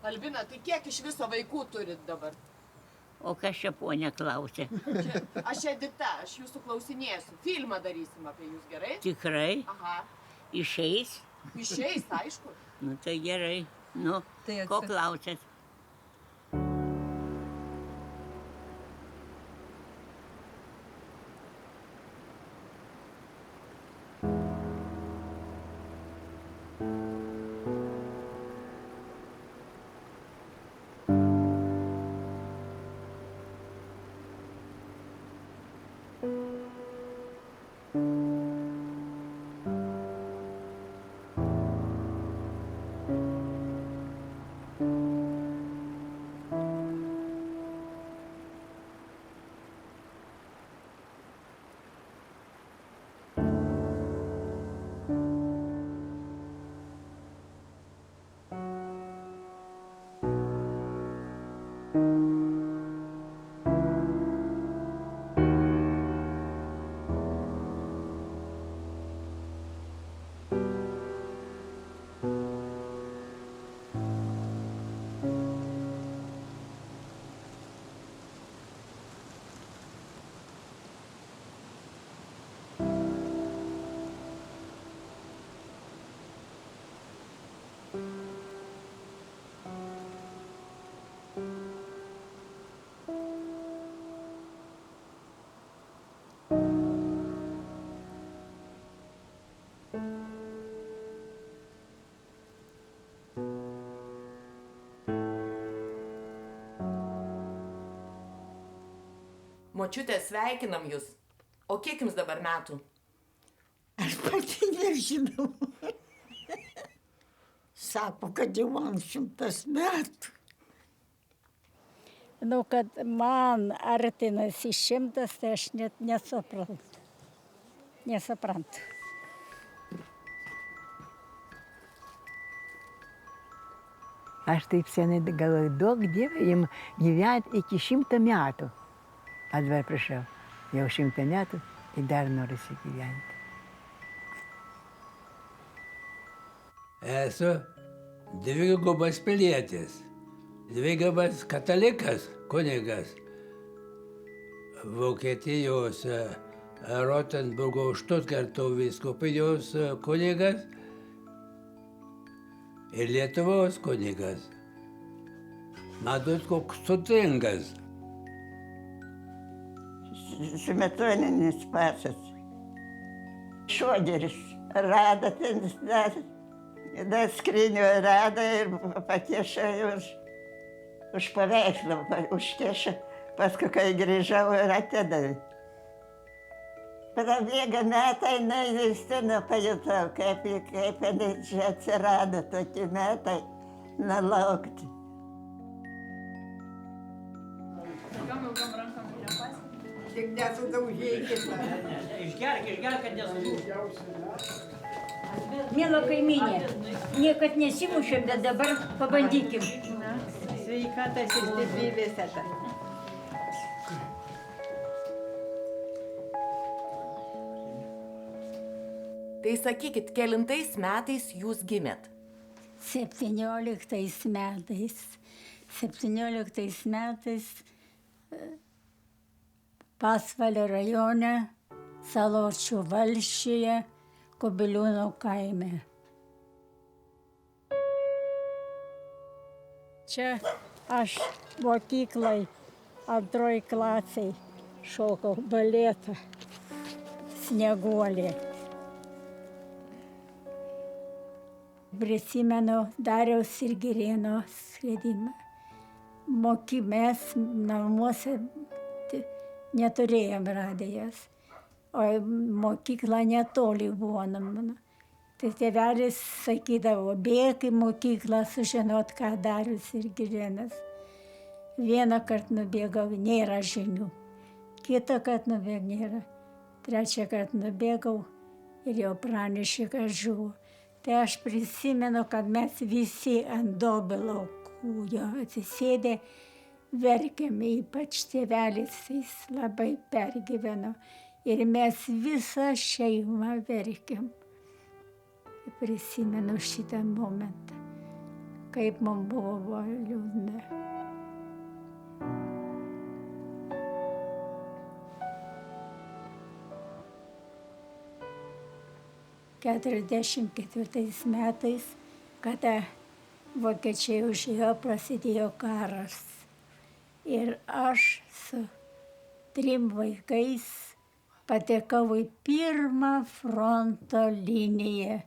Albina, tai kiek iš viso vaikų turit dabar? O kas čia ponia klausė? Aš Edita, aš jūsų klausinėsiu. Filmą darysim apie jūs, gerai? Tikrai? Aha. Išeis? Išeis, aišku. Nu tai gerai. Nu, ko klausėt? Močiutė, sveikinam jūs. O kiek jums dabar metų? Aš pati nežinau. Sako, kad jau man 100 metų. Nu, kad man artinasi 100, tai aš net nesuprantu. Nesuprantu. Aš taip senai galvoju, duok Dieve jam gyventi iki 100 metų. A dabar prašau, jau 100 metų ir dar norisi gyventi. Esu dvigubas pilietis, dvigubas katalikas, kunigas. Vokietijos Rotenburgo Štutgarto vyskupijos kunigas ir Lietuvos kunigas. Matot, koks sutingas. Smetoninis pasas. Šogeris rado ten, dar skrynių rado ir patieša už paveikslą, užtieša. Paskui, kai grįžau ir atidavė. Prabėga metai, vis ten pajutau, kaip čia atsirado tokie metai, nelaukti. Tik nesudaužykit. Išgerk, kad nesudaužykit. Miela kaimynė, niekad nesimušėm, bet dabar pabandykim. Sveikatas ir stiprybės ata. Tai sakykit, kelintais metais jūs gimėt? 17 metais. 17 metais Pasvalio rajone, Saločių valsčiuje, Kubiliūnų kaime. Čia aš mokyklai 2 klasiai šokau baletą Snieguolė. Prisimenu Dariaus ir Girėno sėdimą. Mes namuose neturėjom radijas, o mokykla netoli buvo namų. Tai tėvelis sakydavo, bėk į mokyklą sužinot, ką Darius ir Girėnas. Vieną kartą nubėgau, nėra žinių. Kitą kartą nubėgau, nėra. Trečią kartą nubėgau ir jau pranešė, kad žuvo. Tai aš prisimenu, kad mes visi ant dobilo kūjo atsisėdę, verkėm, ypač tėvelis, jis labai pergyveno. Ir mes visą šeimą verkėm. Prisimenu šitą momentą. kaip man buvo liūdna. ...44 metais, kada vokiečiai užėjo, prasidėjo karas. Ir aš su 3 vaikais patekau į pirmą fronto liniją.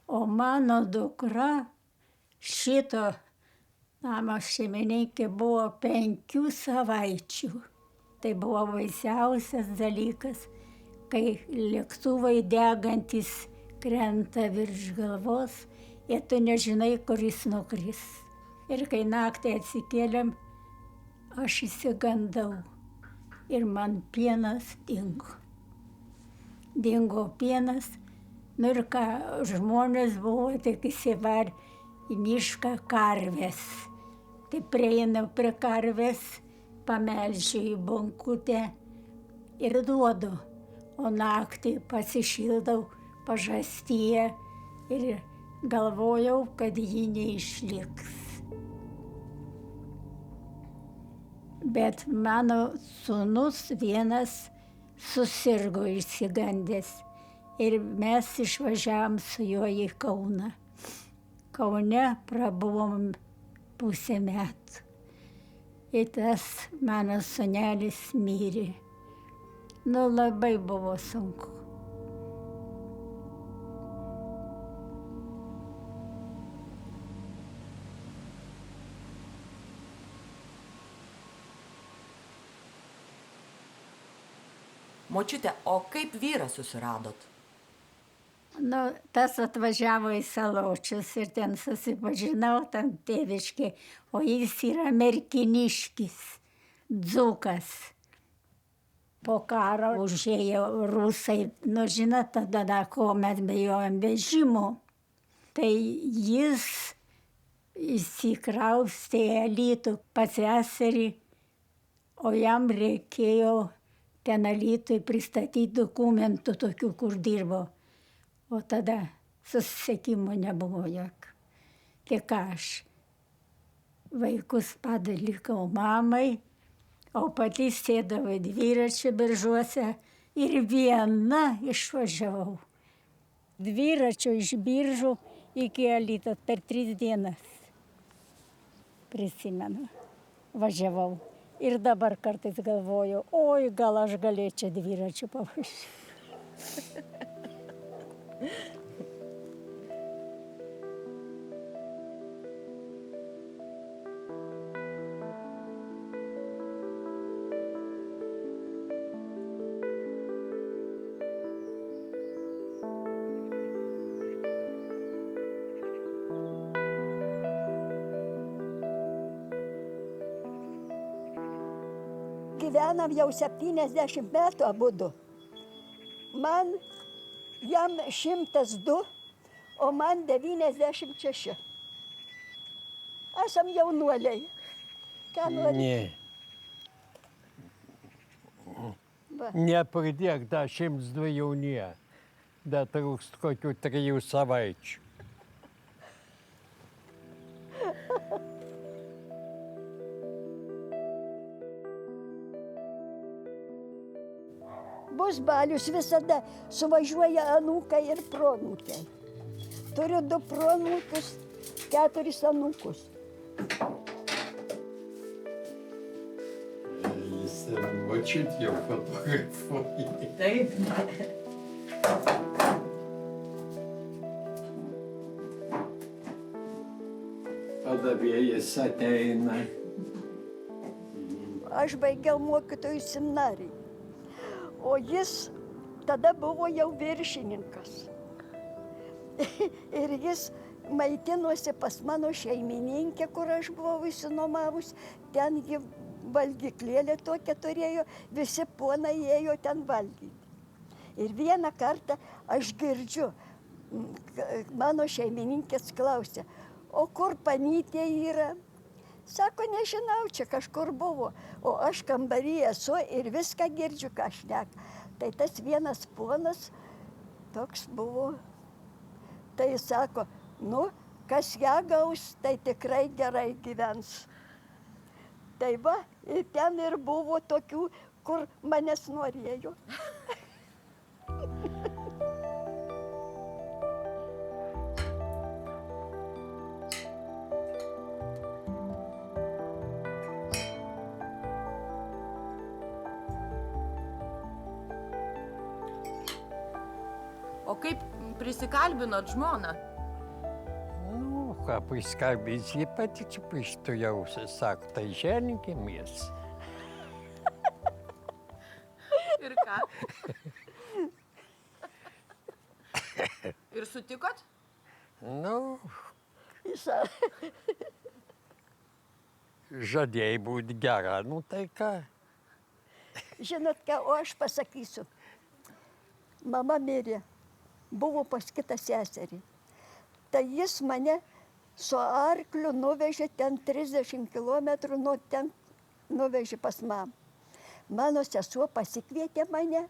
O mano dukra šito namo šeimininkė buvo 5 savaičių. Tai buvo baisiausias dalykas, kai lėktuvai degantis krenta virš galvos ir tu nežinai, kur jis nukris. Ir kai naktį atsikėlėm, aš išsigandau ir man pienas dingo. Dingo pienas, nu ir ką, žmonės buvo tik įsivarę į mišką karvės. Tai prieinau prie karvės, pamelžiu į bonkutę ir duodu. O naktį pasišildau pažastyje ir galvojau, kad ji neišliks. Bet mano sūnus vienas susirgo išsigandęs ir mes išvažiavom su juo į Kauną. Kaune prabuvom pusę metų. Ir tas mano sūnelis mirė. Nu, labai buvo sunku. Močiute, o kaip vyrą susiradot? Nu, tas atvažiavo į Saločius ir ten susipažinau, tam tėviškai, o jis yra merkiniškis, dzūkas. Po karo užėjo rusai, nu žinot, tada ko mes bijojom vežimų. Tai jis įsikraustė į Alytų pas seserį, o jam reikėjo ten Alytui pristatyti dokumentų tokių, kur dirbo. O tada susisiekimo nebuvo jokio. Tik aš vaikus padalikau mamai, o pati sėdavau į dviračių Biržuose ir viena išvažiavau. Dviračiu iš Biržų iki Alytaus per 3 dienas. Prisimenu, važiavau. Ir dabar kartais galvoju, oi, gal aš galėčiau dviračiu pavažiuoti. Gyvenam jau 70 metų abudu. Jam 102, o man 96. Esam jaunuoliai. Ką nori? Ne. Nepridėk, da 102 jaunie. Da trūkst kokių 3 savaičių. Bus balius, visada suvažiuoja anūkai ir proanūkiai. Turiu 2 proanūkius, 4 anūkus. Jis močiut jau fotografuoja. Taip. Padavėjas ateina. Aš baigiau mokytojų seminariją. O jis tada buvo jau viršininkas. Ir jis maitinosi pas mano šeimininkę, kur aš buvau išsinuomavus. Ten ji valgyklėlę tokią turėjo, visi ponai ėjo ten valgyti. Ir vieną kartą aš girdžiu, mano šeimininkės klausė, o kur Panytė yra? Sako, nežinau, čia kažkur buvo, o aš kambaryje esu ir viską girdžiu, ką šneka. Tai tas vienas ponas toks buvo. Tai jis sako, nu, kas ją gaus, tai tikrai gerai gyvens. Tai va, ir ten ir buvo tokių, kur manęs norėjo. O kaip prisikalbinot žmoną? Nu, ką priskambins, jie pati čia prištujausi, sako, tai ženkimės. Ir ką? Ir sutikot? Nu, Isa. žadėjai būti gera, nu tai ką? Žinot ką, o aš pasakysiu. Mama mirė, buvo pas kitą seserį. Tai jis mane su arkliu nuvežė ten 30 kilometrų, nuo ten nuvežė pas mamą. Mano sesuo pasikvietė mane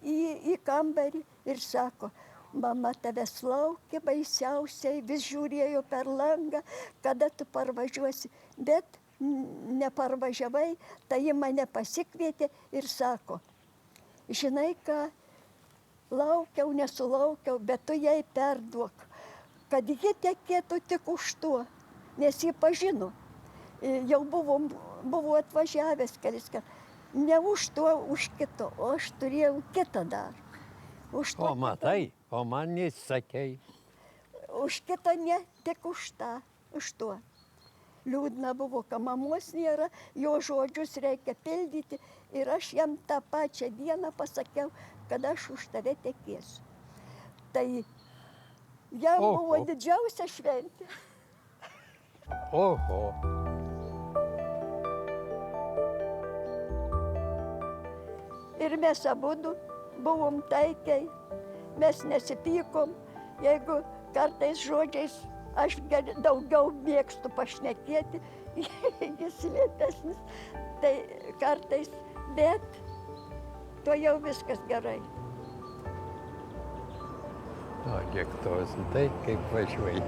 į kambarį ir sako, mama tavęs laukia baisiausiai, vis žiūrėjo per langą, kada tu parvažiuosi, bet neparvažiavai, tai ji mane pasikvietė ir sako, žinai ką, laukiau, nesulaukiau, bet tu jai perduok, kad ji tekėtų tik už tuo, nes ji pažino, jau buvo atvažiavęs kelis, ne už tuo, už kito, o aš turėjau kitą dar. O matai, o man nesakei. Už kitą ne, tik už tą, už tuo. Liūdna buvo, kad mamos nėra, jo žodžius reikia pildyti ir aš jam tą pačią dieną pasakiau, kad aš už tave tekėsiu. Tai jam buvo didžiausia šventė. Oho. Ir mes abudu buvom taikiai, mes nesipykom, jeigu kartais žodžiais aš daugiau mėgstu pašnekėti, jis lėtesnis, tai kartais, bet to jau viskas gerai. O kiek tos, tai kaip važiuoji.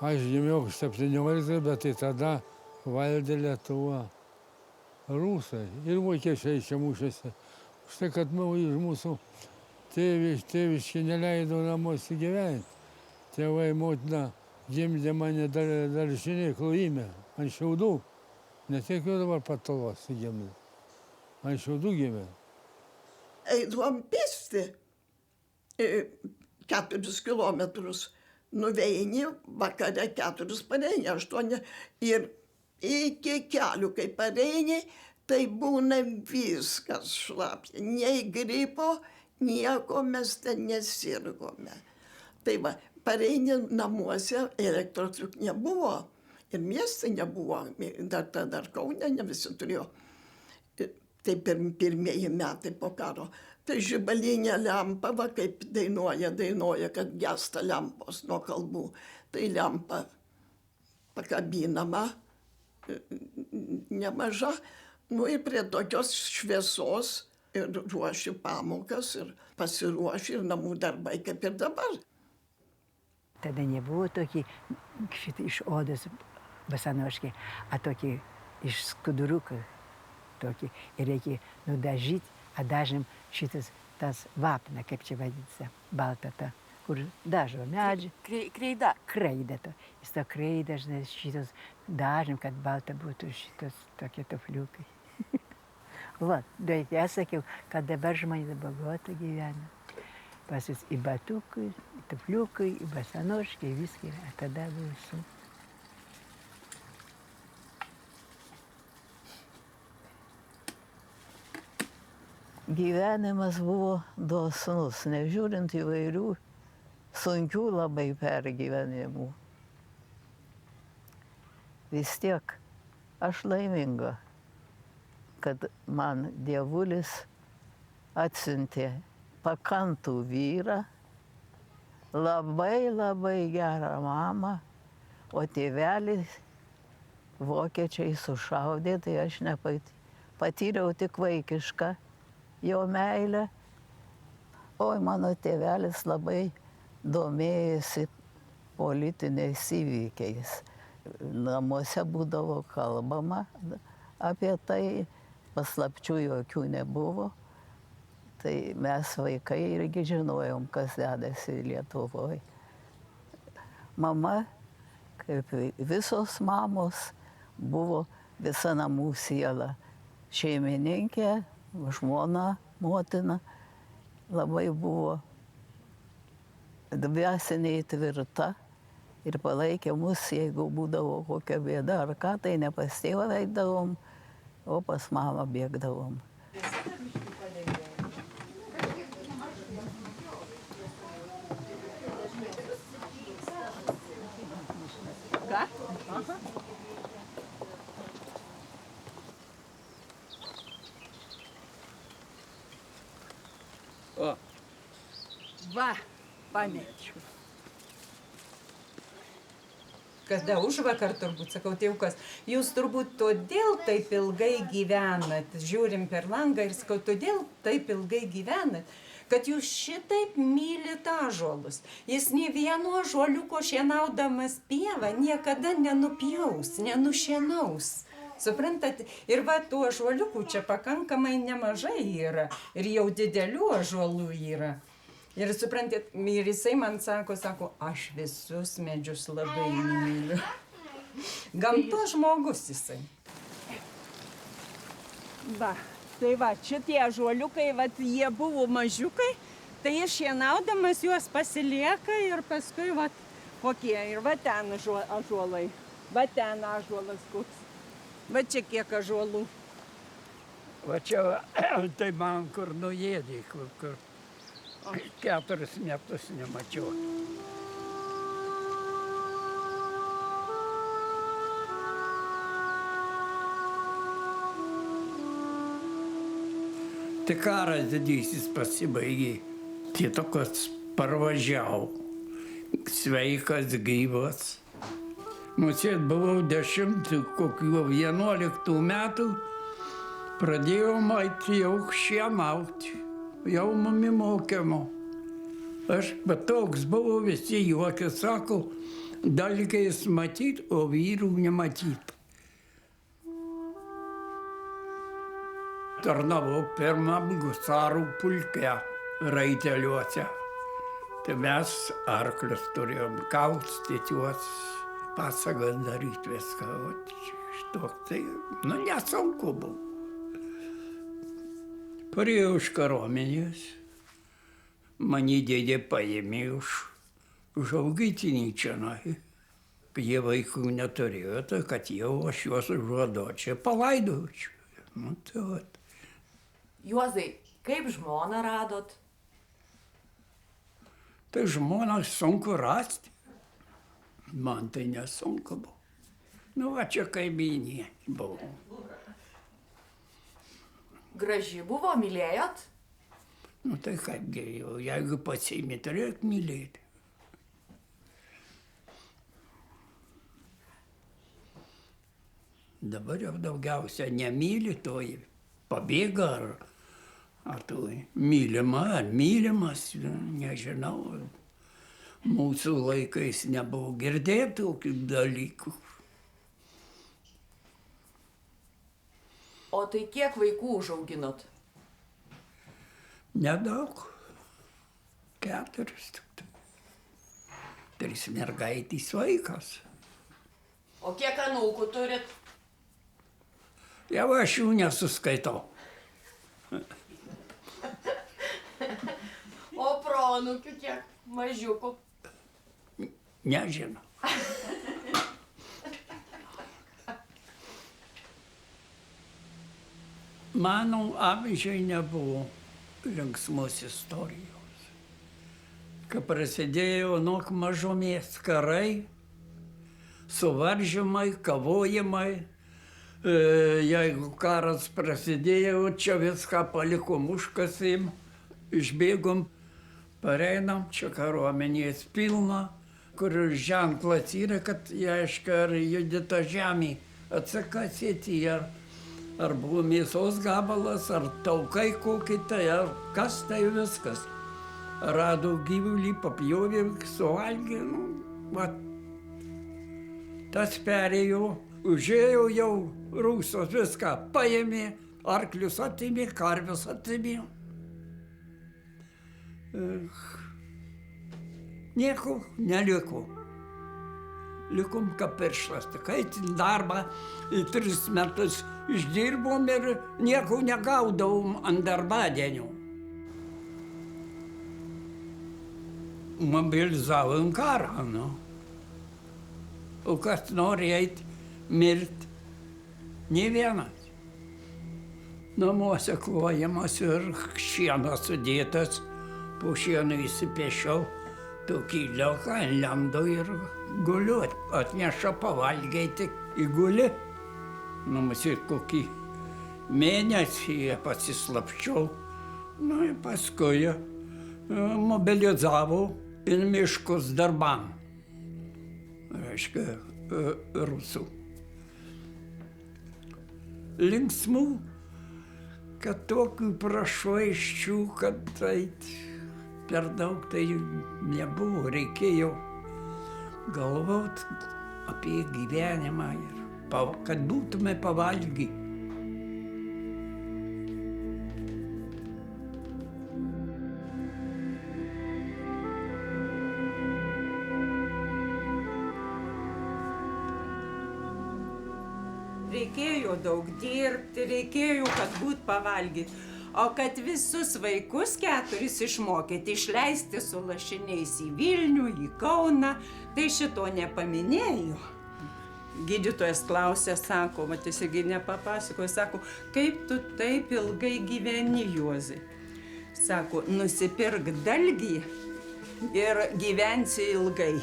Aš gimiau 17, bet tai tada valdė Lietuva rusai ir vokiečiai čia mušėsi. Štai, kad iš mūsų tėviškai neleido namuose gyventi. Tėvai, motina gimdė mane daržinėj Klojime, ant šiaudų. Ne tiek jau dabar patolos gimdė. Ant šiaudų gimė. Eidavom pėsti 4 kilometrus. Nuveini, vakare 4 pareini, 8 ir iki kelių, kai pareini, tai būna viskas šlapia. Nei gripo, nieko mes ten nesirgome. Tai va, pareini namuose, elektros juk nebuvo ir mieste nebuvo, dar Kaune ne visi turėjo. Tai pirmieji metai po karo. Tai žibalinė lempa, va kaip dainuoja, kad gesta lempos nuo kalbų. Tai lempa pakabinama, nemaža, nu ir prie tokios šviesos ir ruoši pamokas ir pasiruoši ir namų darbai kaip ir dabar. Tada nebuvo tokį iš odos basanoškį, a tokį iš skudurukų. Tokį. Ir reikia nudažyti, a dažėm šitas tas vapna, kaip čia vadinasi, balta ta, kur dažo medžių. Kreida. Kreida to. Jis to kreida, žinai, šitas dažėm, kad balta būtų šitas tokie tufliukai. Va, bet aš sakiau, kad dabar žmonės bagota gyvena. Pas jis į batukai, į tufliukai, į basanoškai, viską, a tada visų. Gyvenimas buvo dosnus, nežiūrint įvairių sunkių labai pergyvenimų. Vis tiek aš laiminga, kad man dievulis atsiuntė pakantų vyrą, labai labai gerą mamą, o tėvelis vokiečiai sušaudė, tai aš patyriau tik vaikišką jo meilę. O mano tėvelis labai domėjosi politiniais įvykiais. Namuose būdavo kalbama apie tai, paslapčių jokių nebuvo. Tai mes vaikai irgi žinojom, kas dedasi Lietuvoje. Mama, kaip visos mamos, buvo visa namų siela. Šeimininkė, žmona, motina, labai buvo dvasiniai tvirta ir palaikė mus, jeigu būdavo kokia bėda ar ką, tai ne pas tėvą veikdavom, o pas mamą bėgdavom. Ką? Aha. O. Va, pamečiau. Kada užvakar turbūt, sakau, tėvukas, jūs turbūt todėl taip ilgai gyvenat, žiūrim per langą ir sakau, todėl taip ilgai gyvenat, kad jūs šitaip mylit ąžuolus. Jis nė vieno ąžuoliuko šienaudamas pievą niekada nenupjaus, nenušienaus. Suprantat, ir va tų ąžuoliukų čia pakankamai nemažai yra, ir jau didelių ąžuolų yra. Ir suprantat, ir jisai man sako, aš visus medžius labai myliu. Gamtos žmogus jisai. Va, tai va, šitie ąžuoliukai, va, jie buvo mažiukai, tai jis šienaudamas juos pasilieka ir paskui, va, kokie, ir va ten ąžuolai, va ten ąžuolas koks, va čia kiek ąžuolų. Va čia, tai man kur nuėdė, kur 4 metus nemačiau. Tai karas didysis pasibaigė. Tai tokios parvažiavau. Sveikas, gyvas. Mūsėt buvau 10, kokių 11 metų. Pradėjom eiti jau šienauti. Jau mumi mokėmo. Aš toks buvau, visi juokė, sako, dalykais matyt, o vyrų nematyt. Tarnavau pirmam gusarų pulke raiteliuose. Tai mes arklius turėjom kaustyti juos, pasagas daryti viską. Šitoks tai, nesunku buvo. Parėjau iš kariuomenės, mane dėdė paėmė už augintinį čionai. Jie vaikų neturėjo, tai kad jau aš juos užuodočiau, palaidočiau. Nu, tai vat. Juozai, kaip žmoną radot? Tai žmoną sunku rasti. Man tai nesunku buvo. Nu, va čia kaimynė buvo. Graži buvo, mylėjot? Nu tai kaip geriau, jeigu pasiimi, turėt mylėti. Dabar jau daugiausia nemyli, toji pabėga ar toji mylima, ar mylimas, nežinau. Mūsų laikais nebuvo girdėti tokių dalykų. O tai kiek vaikų užauginot? Nedaug. 4 tik. 3 mergaitės vaikas. O kiek anūkų turit? Jau aš jų nesuskaitau. O proanūkių kiek? Mažiukų? Nežinau. Mano amžiai nebuvo linksmos istorijos. Kai prasidėjo nuo mažumės karai, suvaržymai, kavojimai, Jeigu karas prasidėjo, čia viską palikom užkasim, išbėgom, pareinam, čia kariuomenės pilna, kur ženklas yra, kad aiškiai ar judita žemė atsikasėti, ar buvo mėsos gabalas, ar taukai kokie tai, ar kas tai viskas. Rado gyvulį, papjovė, suvalgė, va. Tas perėjo, užėjo jau Rusos viską, paėmė, arklius atėmė, karvius atėmė. Nieko neliko. Likom kaip pirštas, tik eiti darbą, 3 metus išdirbom ir nieko negaudavom ant darbadienio. Mobilizavom karą, nu. O kas nori eiti, mirti, nė vienas. Namuose klojamas ir šienas sudėtas, po šienu įsipiešiau, tokį liauką lendo ir guliu, atneša pavalgyti įguli. Namuose kokį mėnesį pasislapščiau, ir paskui mobilizavo į miškus darbam, reiškia, rusų. Linksmų, kad tokių prašvaiščių, kad per daug tai nebuvo, reikėjo galvot apie gyvenimą ir kad būtume pavalgy. Reikėjo daug dirbti, reikėjo, kad būt pavalgyti. O kad visus vaikus 4 išmokyti, išleisti su lašiniais į Vilnių, į Kauną, tai šito nepaminėjo. Gydytojas klausė, sako, mat jis irgi nepapasakojo, sako, kaip tu taip ilgai gyveni, Juozai? Sako, nusipirk dalgį ir gyvensi ilgai.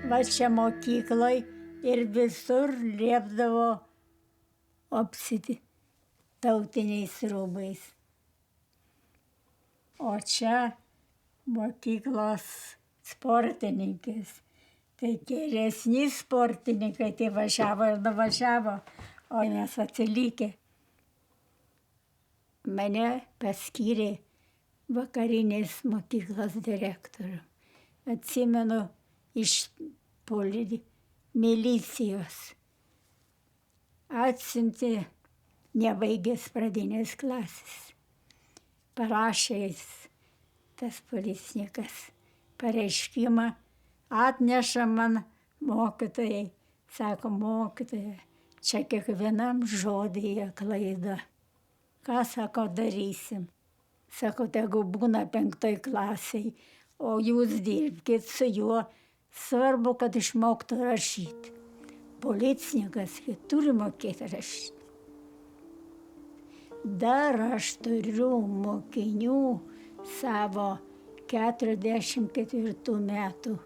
Va čia mokykloj ir visur liepdavo apsiti tautiniais rūbais. O čia mokyklos sportininkės. Tai geresni sportininkai tai važiavo ir nuvažiavo, o mes atsilikę. Mane paskyrė vakarinės mokyklos direktorių. Atsimenu, iš milicijos atsiuntė nebaigęs pradinės klasės. Parašė tas policininkas pareiškimą, atneša man mokytojai, sako, mokytoja, čia kiekvienam žodyje klaida. Ką, sako, darysim? Sako, tegu būna 5 klasiai, o jūs dirbkit su juo. Svarbu, kad išmoktų rašyti. Policininkas turi mokėti rašyti. Dar aš turiu mokinių savo 44 metų.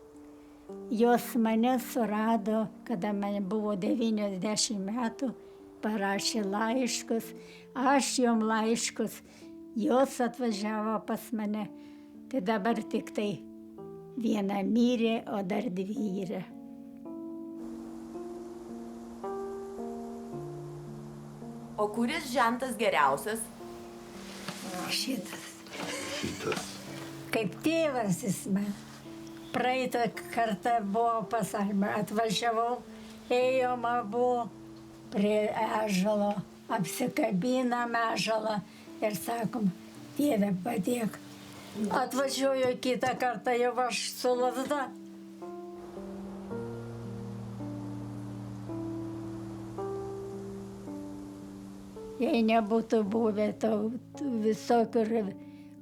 Jos mane surado, kada man buvo 90 metų, parašė laiškus, aš jom laiškus, jos atvažiavo pas mane. Tai dabar tik tai viena mirė, o dar 2 yra. O kuris žentas geriausias? Šitas. Kaip tėvas jis man. Praeitą kartą buvo pasakymą, atvažiavau, ėjom abu prie ežalo, apsikabinam ežalą ir sakom, Dieve, padėk. Atvažiuoju kitą kartą jau aš su lazda. Jei nebūtų buvę visokių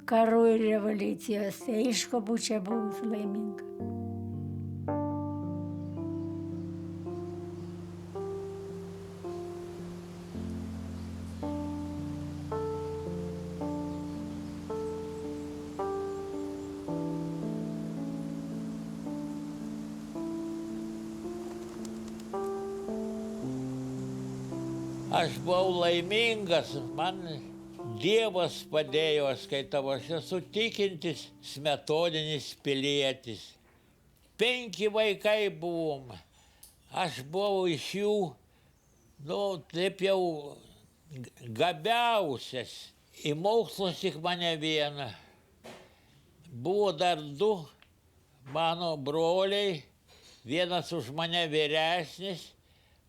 karų ir revoliucijos, tai aišku, būčiau buvus laiminga. Aš buvau laimingas, man Dievas padėjo, aš skaitau, aš esu tikintis smetoninis pilietis. 5 vaikai buvom, aš buvau iš jų, taip jau gabiausias. Į mokslus tik mane vieną. Buvo dar 2 mano broliai, vienas už mane vyresnis,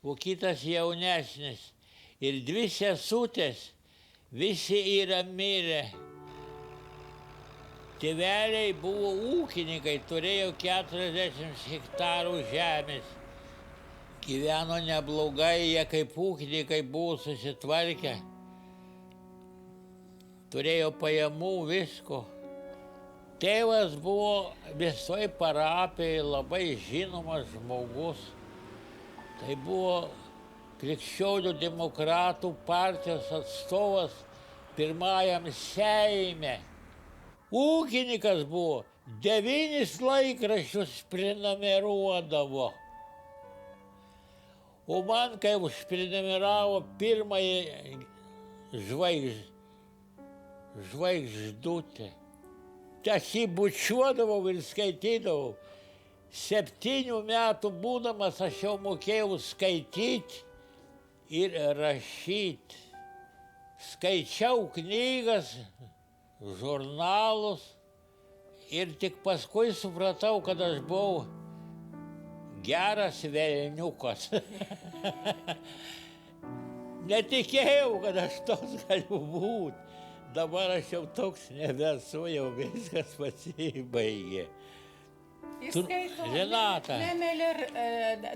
o kitas jaunesnis. Ir 2 sesutės, visi yra mirę. Tėveliai buvo ūkininkai, turėjo 40 hektarų žemės. Gyveno neblogai, jie kaip ūkininkai buvo susitvarkę. Turėjo pajamų visko. Tėvas buvo visoje parapijoje labai žinomas žmogus. Tai buvo Krikščionių demokratų partijos atstovas pirmajam Seime. Ūkininkas buvo, 9 laikraščius prenumeruodavo. O man, kai užprenumeravo pirmąjį žvaigždutę, aš jį bučiuodavau ir skaitydavau. 7 metų būdamas aš jau mokėjau skaityti ir rašyti. Skaičiau knygas, žurnalus ir tik paskui supratau, kad aš buvau geras velniukas. Netikėjau, kad aš toks galiu būti. Dabar aš jau toks nebesu, jau viskas pasibaigė. Renata. Nemeler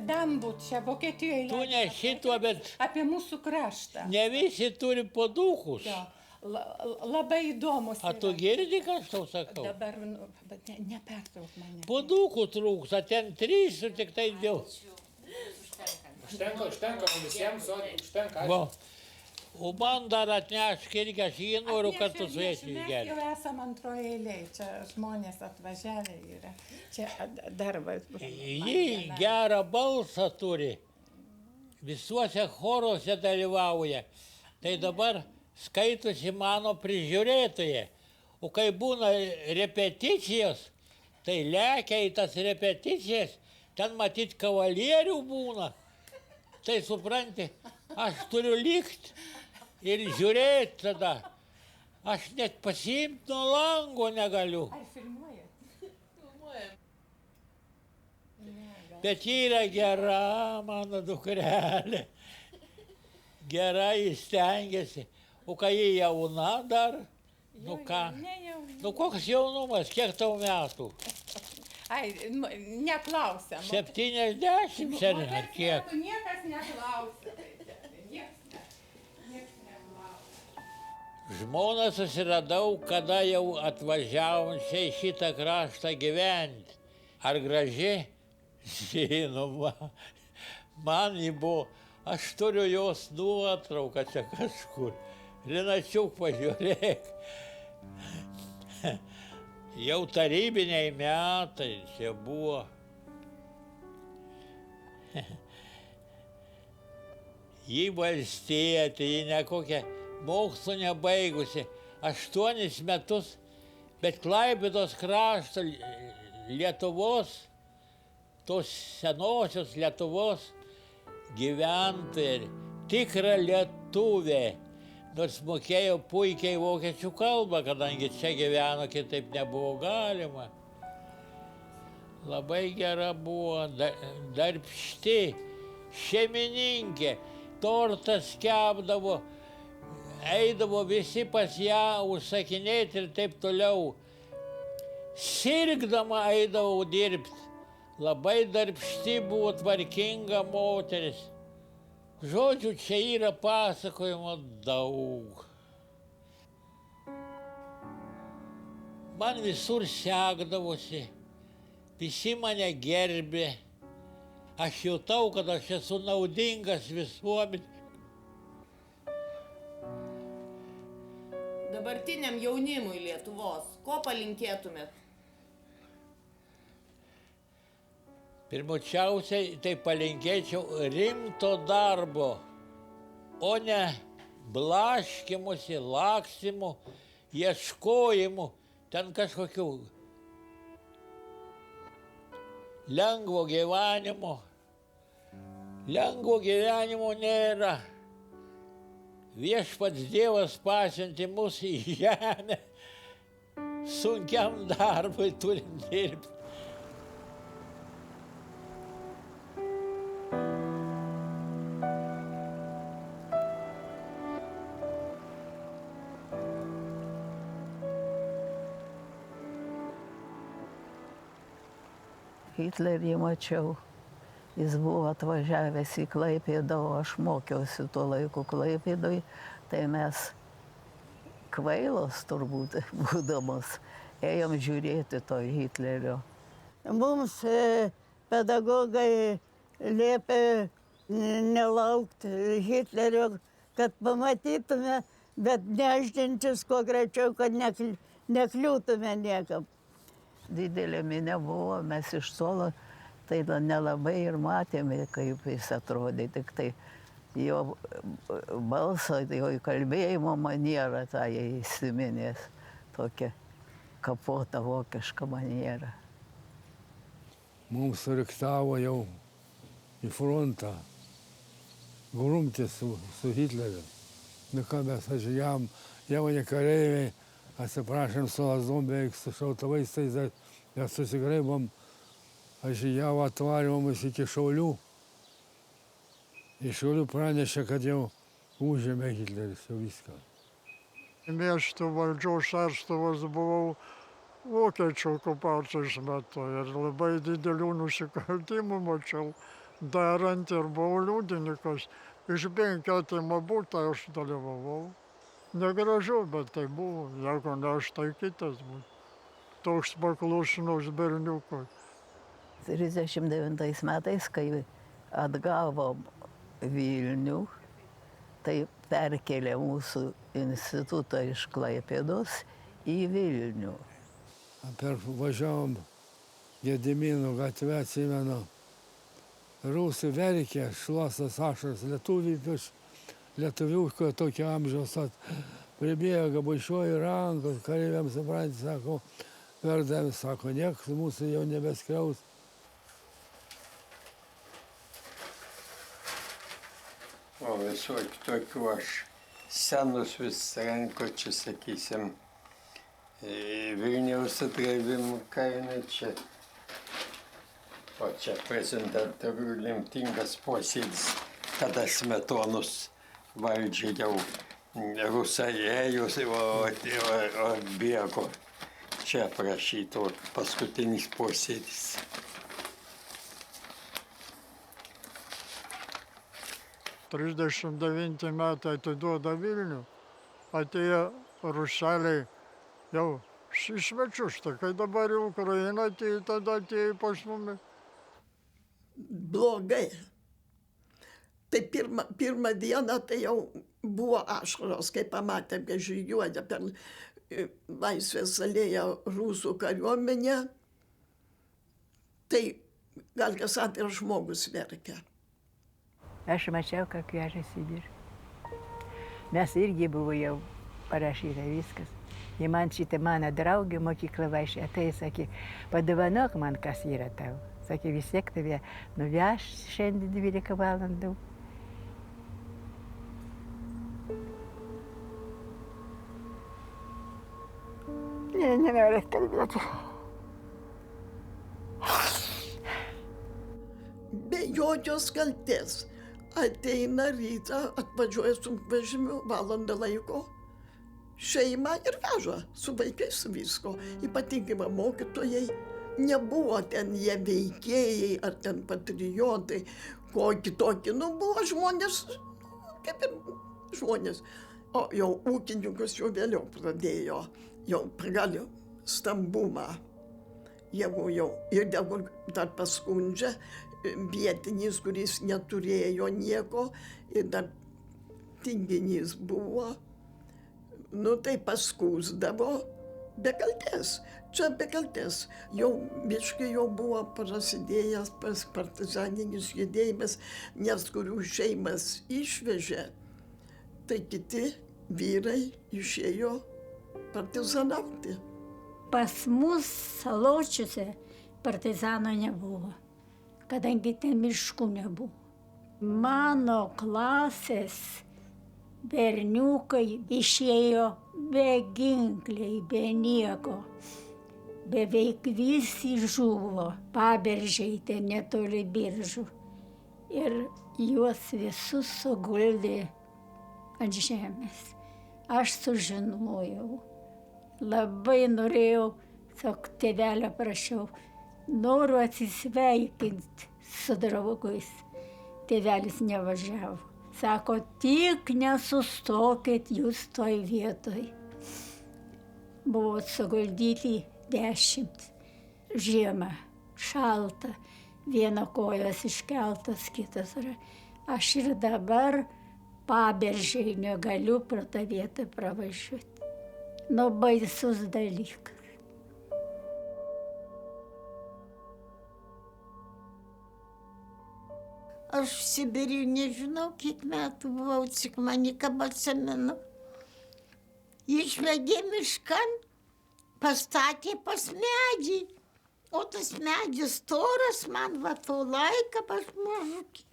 Dambut, čia Vokietijoje. Tu ne šituo, bet... Apie mūsų kraštą. Ne visi turi podūkus. Labai įdomus. A tu girdi, ką aš tau sakau? Dabar, bet nepertrauk mane. Podūkų trūksta, ten 3 ir tik tai 2. Užtenka visiems, užtenka. O man dar atnešk irgi, aš jį noriu kartu su jais išgerti. Mes jau esam antroje eilėje, čia žmonės atvažiavę yra. Čia darbas. Ji gerą balsą turi, visuose choruose dalyvauja. Tai dabar skaitosi mano prižiūrėtoje. O kai būna repeticijos, tai lekia į tas repeticijas, ten matyt kavalierių būna. Tai supranti, aš turiu likti ir žiūrėti tada. Aš net pasiimti nuo lango negaliu. Ar filmuojat? Filmuojam. Bet ji yra gera, mano dukrelė. Gerai stengiasi. O kai ji jauna dar, nu ką? Nu koks jaunumas, kiek tau metų? Ai, neklausiam. 70 šiandien, ar kiek? Niekas neklausia. Žmoną susiradau, kada jau atvažiavom čia į šitą kraštą gyventi. Ar graži? Žinoma. Man ji buvo, aš turiu jos nuotrauką čia kažkur. Linačiuk, pažiūrėk. Jau tarybiniai metai čia buvo. Ji valstietė, ji nekokia mokslo nebaigusi. 8 metus, bet Klaipėdos krašto Lietuvos, tos senosios Lietuvos gyventojai, tikra lietuvė. Nors mokėjo puikiai vokiečių kalbą, kadangi čia gyveno, kitaip nebuvo galima. Labai gera buvo, darbšti, šeimininkė, tortas kepdavo, eidavo visi pas ją užsakinėti ir taip toliau. Sirgdama eidavau dirbti. Labai darbšti buvo, tvarkinga moteris. Žodžiu, čia yra pasakojimo daug. Man visur sekdavosi, visi mane gerbė. Aš jautau, kad aš esu naudingas visuomenei. Dabartiniam jaunimui Lietuvos, ko palinkėtumėt? Pirmučiausiai tai palinkėčiau rimto darbo. o ne blaškymusi, lakstymu, ieškojimu, ten kažkokių lengvo gyvenimo. Lengvo gyvenimo nėra. Viešpats Dievas pasiuntė mus į žemę, sunkiam darbui turim dirbti. Hitlerį mačiau. Jis buvo atvažiavęs į Klaipėdą, o aš mokiausi tuo laiku Klaipėdoj, tai mes kvailos turbūt būdamos ėjom žiūrėti to Hitlerio. Mums pedagogai liepė nelaukti Hitlerio, kad pamatytume, bet nešdintis kuo greičiau, kad nekliūtume niekam. Didelė minė buvo, mes iš tolo tai nelabai ir matėme, kaip jis atrodė, tik tai jo balsą, jo kalbėjimo manierą, tą įsiminės, tokia kapota vokiška maniera. Mums suriktavo jau į frontą, grumtis su Hitleriu. Nu ką mes važiavom, jauni kareiviai, atsiprašėm su lazom, beveik su šautuvais, tai mes susigraibom, važiavo, atvarė mus iki Šaulių. Iš Šaulių pranešė, kad jau užėmė Hitleris, jau viską. Miestų valdžios atstovas buvau vokiečių okupacijos metu ir labai didelių nusikaltimų mačiau darant ir buvau liudininkas. Iš 5 atimą butą aš dalyvavau. Negražu, bet tai buvo, jeigu ne aš, tai kitas buvo. Toks paklusnus berniukas. 39 metais, kai atgavom Vilnių, tai perkėlė mūsų institutą iš Klaipėdos į Vilnių. Važiavom Gedimino gatvę, atsimenu. Rusai verkė, šluosas ašaras, lietuviuko tokio amžiaus pribėga, bučiuoja rankos, kareiviams supranti, sako, verdami, sako, niekas mūsų jau nebeskriaus. O visokių tokių aš senus vis rankočius, sakysim, Vilniaus atgaivimų kaina čia. O čia prezidentūrų lemtingas posėdis, kada Smetonos valdžiai jau rusai ėjo, o bėgo. Čia prašyto paskutinis posėdis. ...39 metai atiduoda Vilnių, atėjo ruseliai jau į svečius, tai kai dabar į Ukrainą atėjo, tada atėjo pas mumis. Blogai. Tai pirmą dieną tai jau buvo ašaros, kai pamatėm, kai žygiuoja per Laisvės alėją rusų kariuomenę. Tai gal kas antras žmogus verkia. Aš mačiau, как vežė Sibirį. Mes irgi buvo jau parašyta viskas. Ir man šitą mano draugė mokyklą vaikščia, tai sakė, padovanok man, kas yra tau. Sakė, vis tiek tave nuveš šiandien 12 valandų. Nenoriu kalbėti. Be jokios kaltės. Ateina rytą, atvažiuoja sunkvežimiu, valandą laiko, šeimą ir veža su vaikais visko. Ypatingai mokytojai. Nebuvo ten jie veikėjai ar ten patriotai, kokį tokį. Buvo žmonės, kaip ir žmonės. O jau ūkininkus jau vėliau pradėjo, jau pagal stambumą. Jeigu jau ir dar paskundžia vietinis, kuris neturėjo nieko ir dar tinginys buvo, tai paskūsdavo be kaltės. Čia be kaltės. Jau biškai jau buvo prasidėjęs partizaninis judėjimas, nes kurių šeimas išvežė, tai kiti vyrai išėjo partizanauti. Pas mus Saločiuose partizano nebuvo, kadangi ten miškų nebuvo. Mano klasės berniukai išėjo be ginkliai, be nieko. Beveik visi žuvo, Paberžiai ten netoli Biržų. Ir juos visus suguldė ant žemės. Aš sužinojau, labai norėjau, sako, tėvelio prašiau, noriu atsisveikinti su draugais. Tėvelis nevažiavo. Sako, tik nesustokit jūs toj vietoj. Buvo suguldyti 10. Žiemą, šalta, viena kojas iškeltas, kitas. Aš ir dabar Paberžiai negaliu pro tą vietą pravažiuoti. Nu, baisus dalykas. Aš Sibirį nežinau, kiek metų buvau, tik mane kaip atsimenu. Išvedė miškan, pastatė pas medį, o tas medis storas man va to laiką pas mažukį.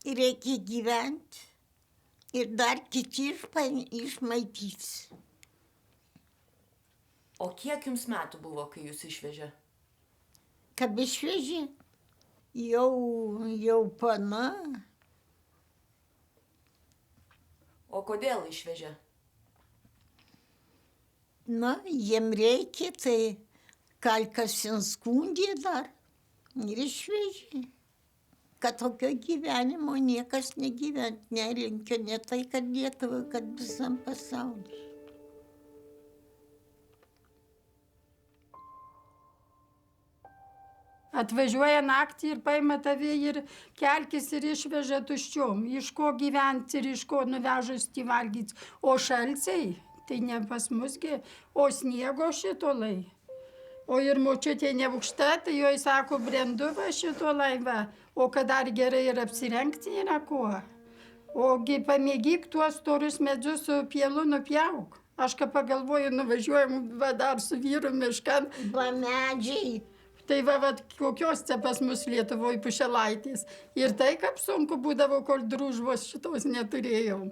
Ir reikia gyventi, ir dar kiti išmaitys. O kiek jums metų buvo, kai jūs išvežė? Kad išvežė, jau pana. O kodėl išvežė? Na, jiem reikia, tai kalkas skundė dar ir išvežė. Kad tokio gyvenimo niekas negyvent nelinkia, ne tai, kad Lietuvai, kad visam pasauliu. Atvažiuoja naktį ir paima tave ir kelkis ir išveža tuščiom. Iš ko gyventi ir iš ko nuvežusti valgyti. O šalciai, tai ne pas musgi, o sniego šitolai. O ir močiutė neaukšta, tai joj sako, brendu va šito laivą. O kad dar gerai ir apsirengti nėra kuo. Ogi pamėgyk tuos storus medžius su pielu nupjauk. Aš ką pagalvoju, nuvažiuojam va dar su vyru miškan. Va medžiai. Tai va, kokios čia pas mus Lietuvoje pušelaitės. Ir tai kaip sunku būdavo, kol družvos šitos neturėjau.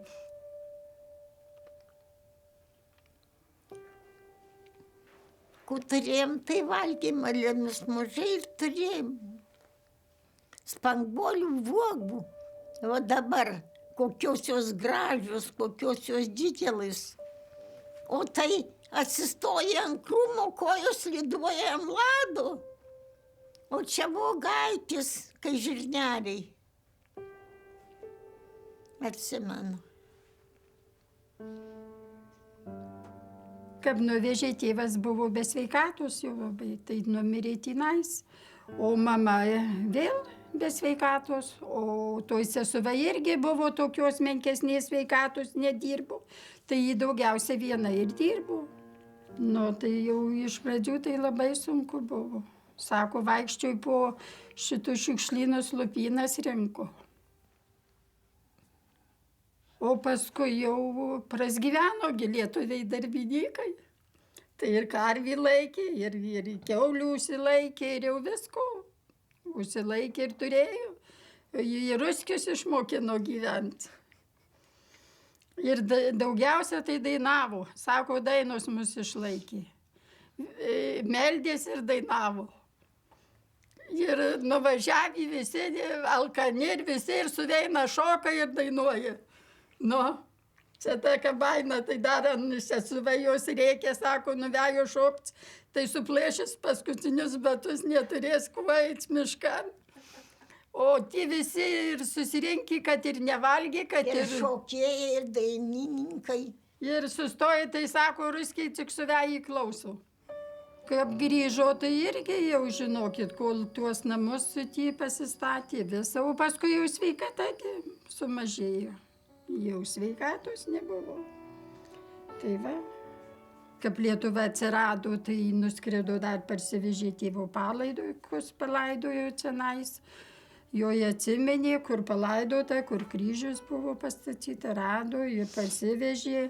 Ko turėjom, tai valgėm, alėmis mažai ir turėjom. Spanguolių uogų. O dabar kokios jos gražios, kokios jos didelis. O tai atsistoja ant krūmo, kojos lyduoja ant lado. O čia buvo gaitis, kai žirneliai. Atsimenu. Kaip nuvežė tėvas buvo be sveikatos jau labai, tai numirė tenais. O mama vėl be sveikatos, o toj sesuva irgi buvo tokios menkesnės sveikatos, nedirbo. Tai ji daugiausia viena ir dirbo. Nu, tai jau iš pradžių tai labai sunku buvo. Sako, vaikščioj po šitų šiukšlynus lupynas rinko. O paskui jau prasgyveno lietuviai darbininkai. Tai ir karvį laikė, ir kiaulių užsilaikė, ir jau visko. Užsilaikė ir turėjo. Ir ruskius išmokino gyventi. Ir daugiausia tai dainavo. Sako, dainos mus išlaikė. Meldės ir dainavo. Ir nuvažiavė visi, alkani ir visi, ir suveina šoka ir dainuoja. Nu, čia tokia baina, tai dar sesuva jos reikia, sako, nuvejo šokti, tai suplėšęs paskutinius batus neturės kuo eiti miškan. O tie visi ir susirinki, kad ir nevalgė, kad ir šokėjai, ir dainininkai. Ir sustoja, tai sako, ruskiai tik suvejai klauso. Kaip grįžo, tai irgi jau žinokit, kol tuos namus sutie pasistatė visą, o paskui jau sveikata sumažėjo. Jau sveikatos nebuvo. Tai va, kaip Lietuva atsirado, tai nuskrido dar parsivežė tėvo palaidojimus, palaidojo čianais. Joje atsimenė, kur palaidota, kur kryžius buvo pastatyta, rado ir parsivežė.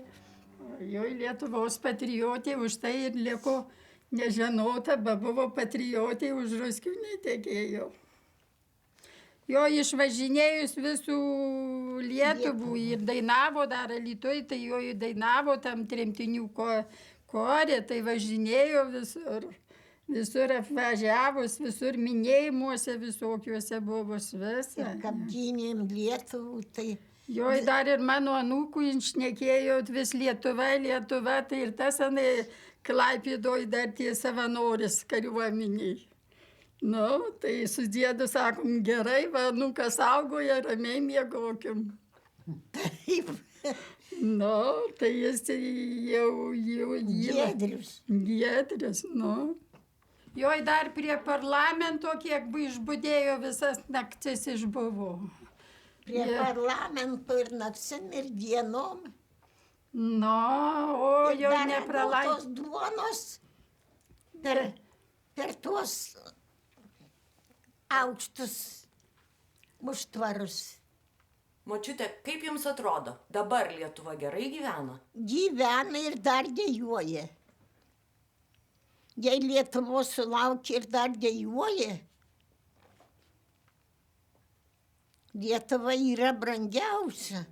Jo Lietuvos patriotė, už tai ir liko nežinota, bet buvo patriotė, už ruskių netekėjo. Jo išvažinėjus visų Lietuvų ir dainavo dar Alytuj, tai jo dainavo tam tremtinių korė, tai važinėjo visur. Visur apvažiavus, visur minėjimuose visokiuose buvo visą. Ir kad gynėm Lietuvų, tai... Jo dar ir mano anūkų šnekėjo vis Lietuva, Lietuva, tai ir tas anai Klaipėdoj dar tie savanoris kariuomeniai. Nu, tai su dėdu sakom, gerai, va, anūkas saugoja, ramiai miegokim. Taip. Nu, tai jis jau Giedrius. Giedrius, nu. Joj dar prie parlamento, kiek buvo išbudėjo, visas naktis išbuvo. Prie parlamento ir naksim, ir dienom. Nu, o jau nepralaidė. Ir tos duonos per tuos aukštus užtvarus. Močiute, kaip jums atrodo, dabar Lietuva gerai gyvena? Gyvena ir dar dejuoja. Jei Lietuvos sulaukia ir dar dejuoja, Lietuva yra brangiausia.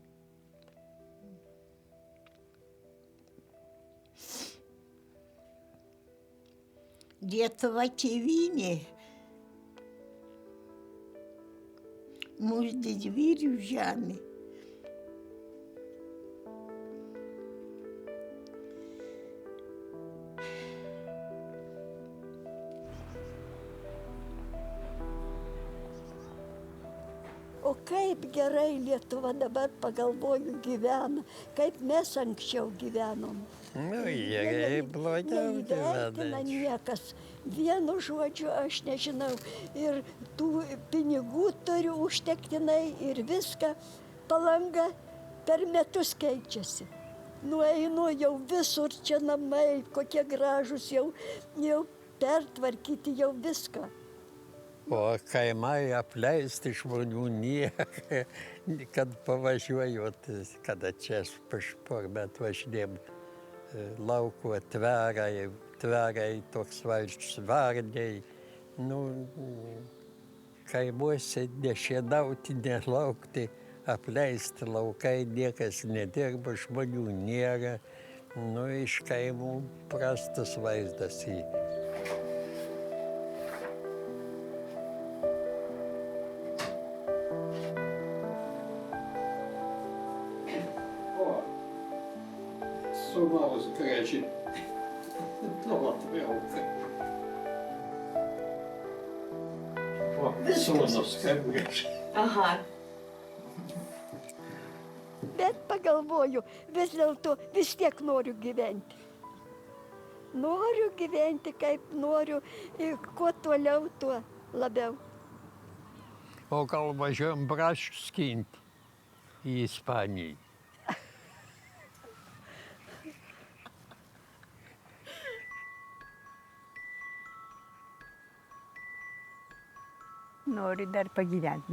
Lietuva tėvynė. Mūsų didvyrių žemė. O kaip gerai Lietuva dabar, pagalvoju, gyvena, kaip mes anksčiau gyvenom. Nu, gerai, blogiau Neįvertina niekas. Vienu žodžiu, aš nežinau. Ir tų pinigų turiu užtektinai ir viską. Palanga per metus keičiasi. Nueinu jau visur čia namai, kokie gražus, jau pertvarkyti, jau viską. O kaimai apleisti žmonių nieka, kad pavažiuoju, kada čia pašpor, bet važinėjom lauko tverai, toks varniai. Nu, kaimuose nešienauti, nelaukti, apleisti laukai, niekas nedirba, žmonių nėra. Nu, iš kaimų prastas vaizdas į. Sūnaus graži. Labai. O, sūnus, kaip graži. Aha. Bet pagalvoju, vis dėlto vis tiek noriu gyventi. Noriu gyventi, kaip noriu, ir kuo toliau, tuo labiau. O gal važiuojam braškių skinti į Ispaniją? Nori dar pagyventi,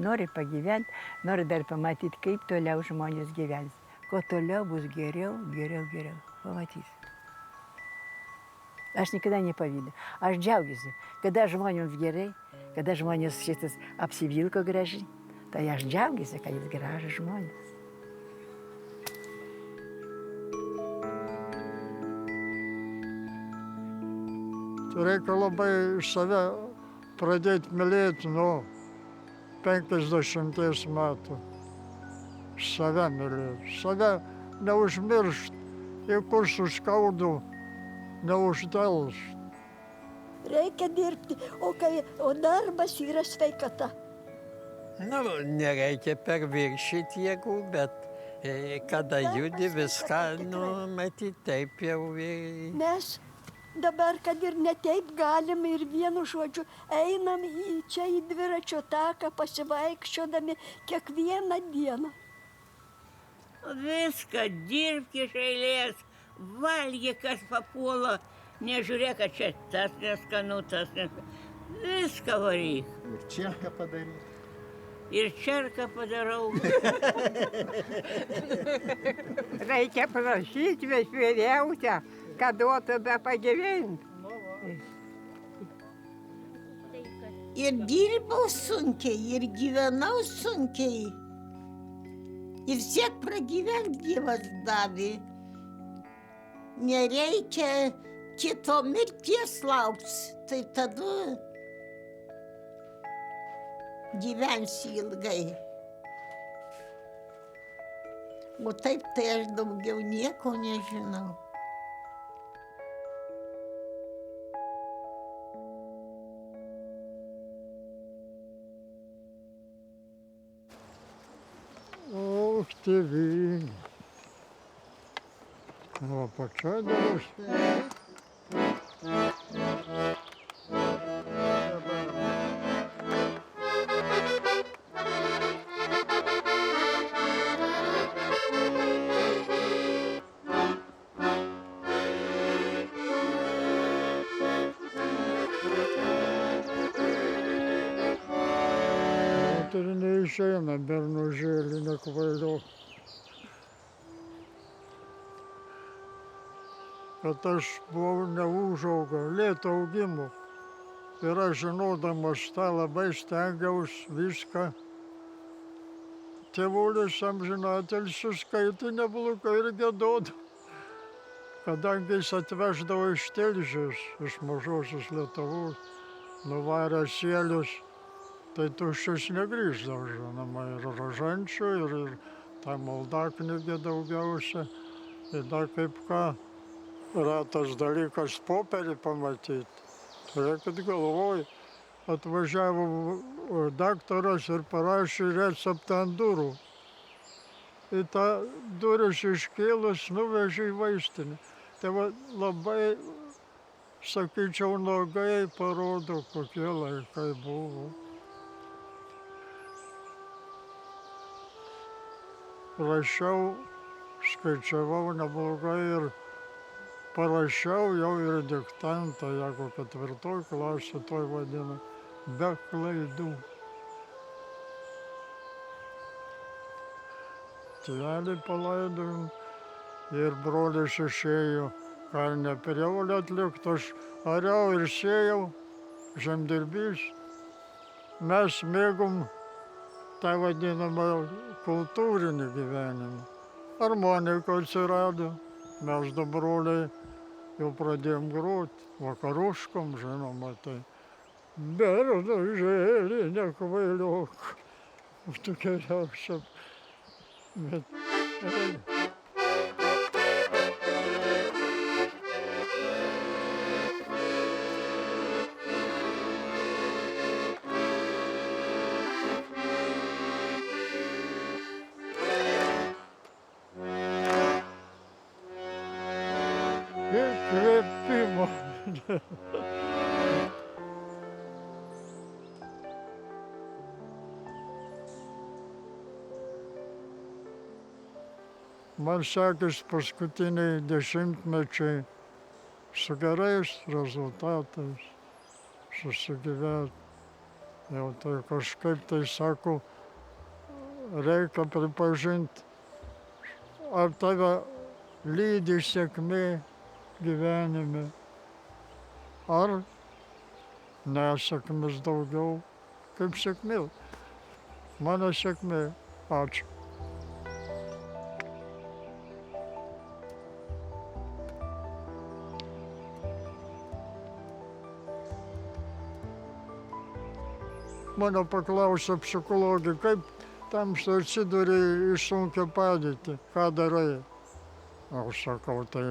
nori dar pamatyti, kaip toliau žmonės gyvens. Kuo toliau bus geriau. Pamatys. Aš niekada nepavydu. Aš džiaugiuosi, kada žmonėms gerai, kada žmonės šitas apsivilko gražiai, tai aš džiaugiuosi, kad jis gražus žmonės. Reikia labai save pradėti mylėti nuo 50 metų. Save mylėti, save neužmiršti, ir kur suskaudu, neuždelžti. Reikia dirbti, o darbas yra sveikata. Nu, nereikia perviršyti jėgų, bet kada judi viską, nu, matyti taip jau. Mes dabar, kad ir ne taip galim, ir vienu žodžiu einam čia į dviračio taką, pasivaikščiodami kiekvieną dieną. Viską dirbk iš eilės, valgyk, kas papuola, nežiūrėk, kad čia tas neskanu, tas neskanu. Viską varyk. Ir čia ką padaryti. ir čerką padarau. Reikia prašyti vis vyriausią, kad duotų be pagyventi. Ir dirbau sunkiai, ir gyvenau sunkiai. Ir siek pragyventi Dievas davė. Nereikia kito mirties laukti, tai tada gyvensi ilgai. O taip tai aš daugiau nieko nežinau. Och, tėvynė. O pačia dar ir neišeina bernužėlį nekvailiok. Kad aš buvau neužauga, lėto augimo. Ir aš žinodamas tą labai stengiausi viską. Tėvulis amžinatilsį skaitė neblogai ir giedodavo. Kadangi jis atveždavo iš Tilžės, iš mažosios Lietuvos, nuvarė sielius, tai tuščias negrįždavo, žinoma, ir rožančių, ir tą maldaknygę daugiausia. Ir dar kaip ką, retas dalykas popierį pamatyti. Turėkit galvoj, atvažiavo daktaras ir parašė receptą ant durų. į tą duris iškėlus nuvežė į vaistinę. Tai va, labai, sakyčiau, nuogai parodo, kokie laikai buvo. Rašiau, skaičiavau neblogai ir parašiau jau ir diktantą, jeigu 4 klasė toj vadina, be klaidų. Tėvelį palaidojom ir brolis išėjo karinę prievolę atlikti, aš ariau ir sėjau, žemdirbys. Mes mėgom tą vadinamą kultūrinį gyvenimą. Harmonika atsirado, mes du broliai jau pradėjom groti, vakaruškom, žinoma, tai. Bernužėli, nekvailiok, tu geriausia. Bet... Įkvėpimo. Man sekės paskutiniai dešimtmečiai su gerais rezultatais susigyventi. Jau tai kažkaip tai sako, reikia pripažinti, ar tave lydi sėkmė gyvenime, ar nesėkmės daugiau kaip sėkmė. Mano sėkmė. Ačiū. Mano paklausė psichologė, kaip tamsta atsiduri į sunkią padėtį, ką darai? Aš sakau, tai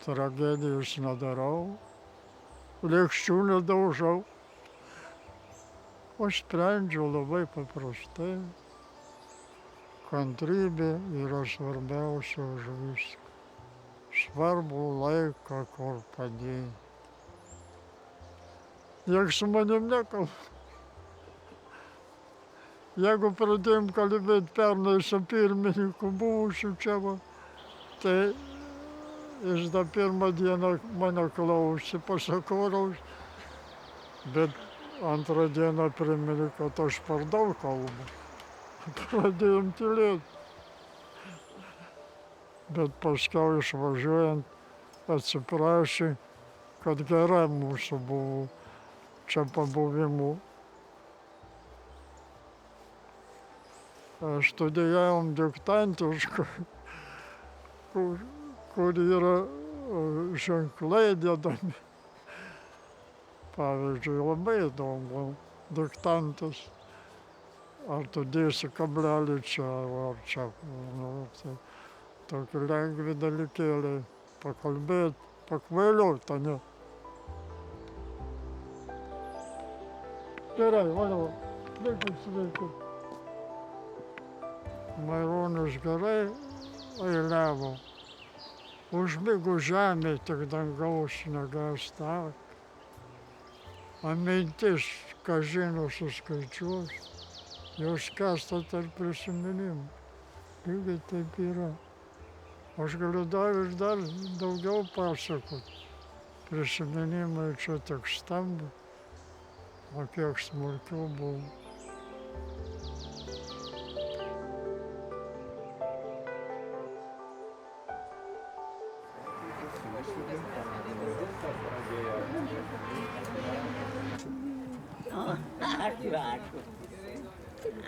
tragedijos nedarau, lėkščių nedaužau. Aš sprendžiu labai paprastai. Kantrybė yra svarbiausia už viską. Svarbu laiką, kur padėti. Nieks su manim nekalba. Jeigu pradėjom kalbėti pernai su pirmininku buvusiu čia, tai jis dar pirmą dieną mane klausė, pasakau, bet antrą dieną priminė, kad aš per daug kalbu. pradėjom tylėti. Bet paskiau išvažiuojant atsiprašė, kad gera mūsų buvo čia pabuvimų. Studijavom diktantišką, kur yra ženklai dedami. Pavyzdžiui, labai įdomu diktantas. Ar tu dėsi kablelį čia, ar čia. Nu, tai tokie lengvi dalykėliai. Pakalbėt, pakvailiot, ne? Gerai, valio, sveiki. Maironis gerai eiliavo. Užmigo žemė, tik dangaus negąstak. O mintis, ką žino, suskaičiuos, jos kasta tarp prisiminimų. Lygiai taip yra. Aš galiu dar ir dar daugiau pasakot. Prisiminimai čia tik stambi, o kiek smulkiau buvo.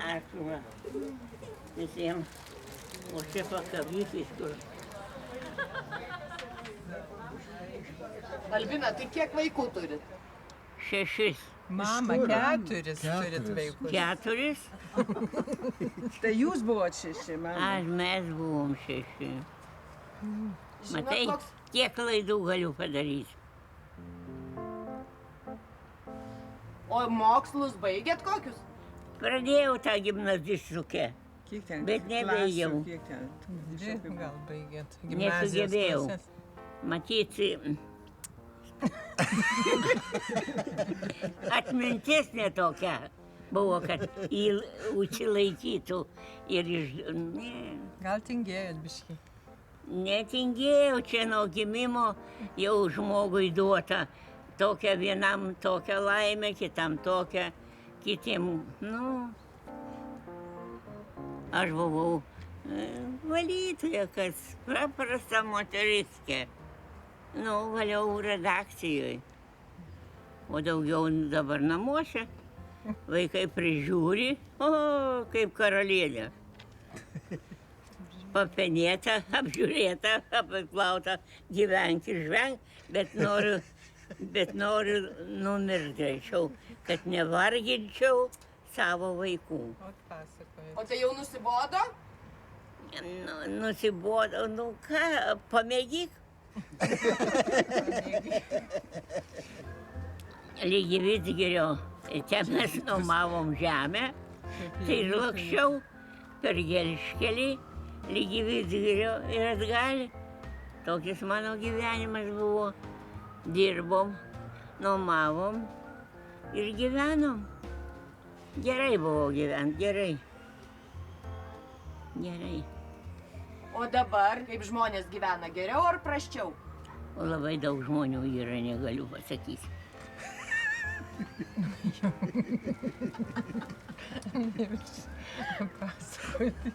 Ačiū visiems už čia pakabykis kur. Albina, tai kiek vaikų turit? 6. Mama, 4 turit vaikus. 4? Tai jūs buvot 6, mama. Mes buvom 6. Matai, kiek klaidų galiu padaryti. O mokslus baigėt kokius? Pradėjau tą gimnazistukę, bet nebaigiau. Gal baigėt. Nesugebėjau. Matyti, atmintis netokia buvo, kad užsilaikytų ir iš... Gal tingėjot biškį? Netingėjau, čia nuo gimimo jau žmogui duota. Tokia vienam tokia laimė, kitam tokia, kitiem, aš buvau valytoja, kas paprasta moteriskė. Valiau redakcijoje. O daugiau dabar namuose. Vaikai prižiūri, kaip karalienė. Papenėta, apžiūrėta, apiplauta, gyvenk ir žvenk, bet noriu numirti greičiau, kad nevarginčiau savo vaikų. O tai jau nusibodo? Nusibodo, ką, pamėgyk. Lygi Vidzgirio, čia mes nuomavom žemę, tai lakščiau per gelžkelį, lygi Vidzgirio ir atgal. Tokis mano gyvenimas buvo. Dirbom, nuomavom ir gyvenom. Gerai buvo gyventi, gerai. Gerai. O dabar, kaip žmonės gyvena, geriau ar prasčiau? O labai daug žmonių yra, negaliu pasakyti. Pasakoti.